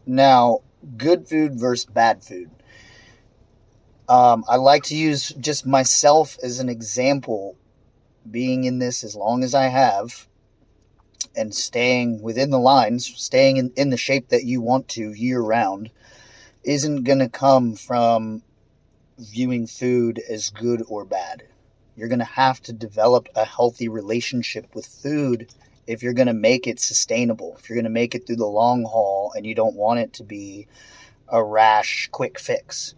Now, good food versus bad food. I like to use just myself as an example, being in this as long as I have and staying within the lines, staying in the shape that you want to year round, isn't going to come from viewing food as good or bad. You're going to have to develop a healthy relationship with food if you're going to make it sustainable, if you're going to make it through the long haul and you don't want it to be a rash, quick fix.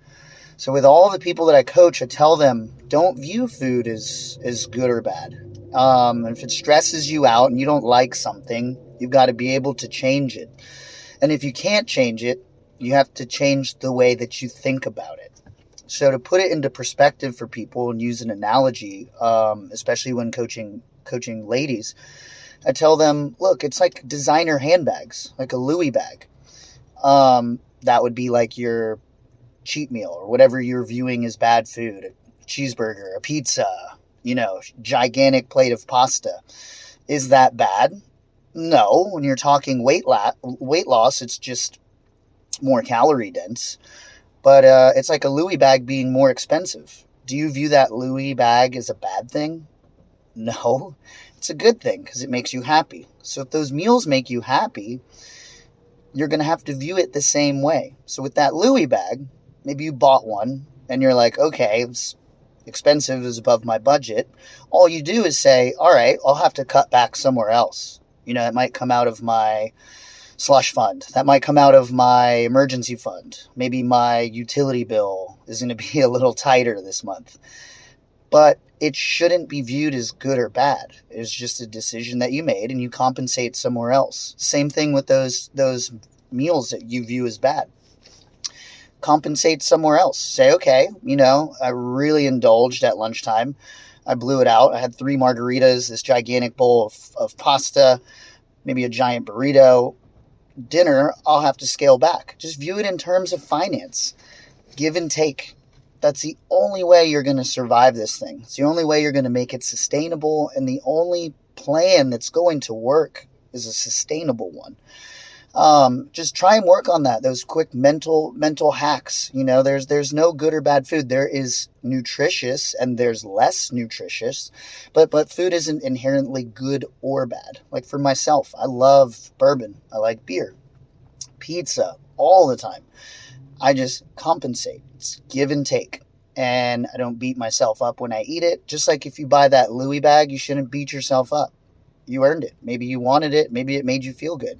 So with all the people that I coach, I tell them, don't view food as good or bad. If it stresses you out and you don't like something, you've got to be able to change it. And if you can't change it, you have to change the way that you think about it. So to put it into perspective for people and use an analogy, especially when coaching ladies, I tell them, look, it's like designer handbags, like a Louis bag. That would be like your cheat meal or whatever you're viewing as bad food, a cheeseburger, a pizza, gigantic plate of pasta. Is that bad? No. When you're talking weight loss, it's just more calorie dense. But it's like a Louis bag being more expensive. Do you view that Louis bag as a bad thing? No. It's a good thing because it makes you happy. So if those meals make you happy, you're going to have to view it the same way. So with that Louis bag, maybe you bought one and you're like, okay, it's expensive, is above my budget. All you do is say, all right, I'll have to cut back somewhere else. It might come out of my slush fund. That might come out of my emergency fund. Maybe my utility bill is going to be a little tighter this month. But it shouldn't be viewed as good or bad. It's just a decision that you made and you compensate somewhere else. Same thing with those meals that you view as bad. Compensate somewhere else. Say, okay, I really indulged at lunchtime. I blew it out. I had 3 margaritas, this gigantic bowl of pasta, maybe a giant burrito. Dinner, I'll have to scale back. Just view it in terms of finance. Give and take. That's the only way you're going to survive this thing. It's the only way you're going to make it sustainable, and the only plan that's going to work is a sustainable one. Just try and work on that. Those quick mental hacks. There's no good or bad food. There is nutritious and there's less nutritious, but food isn't inherently good or bad. Like for myself, I love bourbon. I like beer, pizza all the time. I just compensate. It's give and take. And I don't beat myself up when I eat it. Just like if you buy that Louis bag, you shouldn't beat yourself up. You earned it. Maybe you wanted it. Maybe it made you feel good.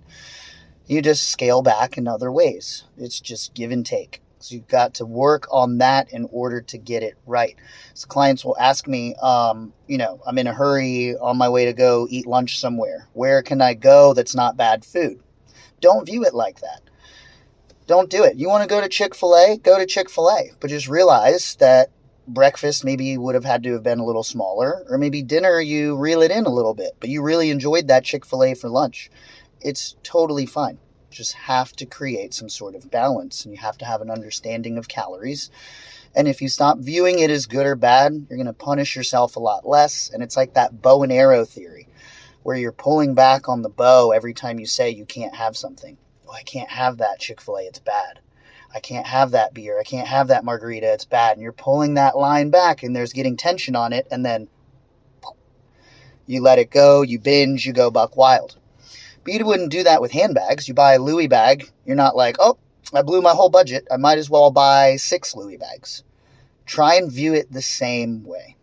You just scale back in other ways. It's just give and take. So you've got to work on that in order to get it right. So clients will ask me, I'm in a hurry on my way to go eat lunch somewhere. Where can I go that's not bad food? Don't view it like that. Don't do it. You want to go to Chick-fil-A? Go to Chick-fil-A. But just realize that breakfast maybe would have had to have been a little smaller, or maybe dinner you reel it in a little bit, but you really enjoyed that Chick-fil-A for lunch. It's totally fine. Just have to create some sort of balance, and you have to have an understanding of calories. And if you stop viewing it as good or bad, you're going to punish yourself a lot less. And it's like that bow and arrow theory, where you're pulling back on the bow every time you say you can't have something. Oh, I can't have that Chick-fil-A, it's bad. I can't have that beer, I can't have that margarita, it's bad. And you're pulling that line back, and there's getting tension on it, and then you let it go, you binge, you go buck wild. But you wouldn't do that with handbags. You buy a Louis bag, you're not like, oh, I blew my whole budget, I might as well buy 6 Louis bags. Try and view it the same way.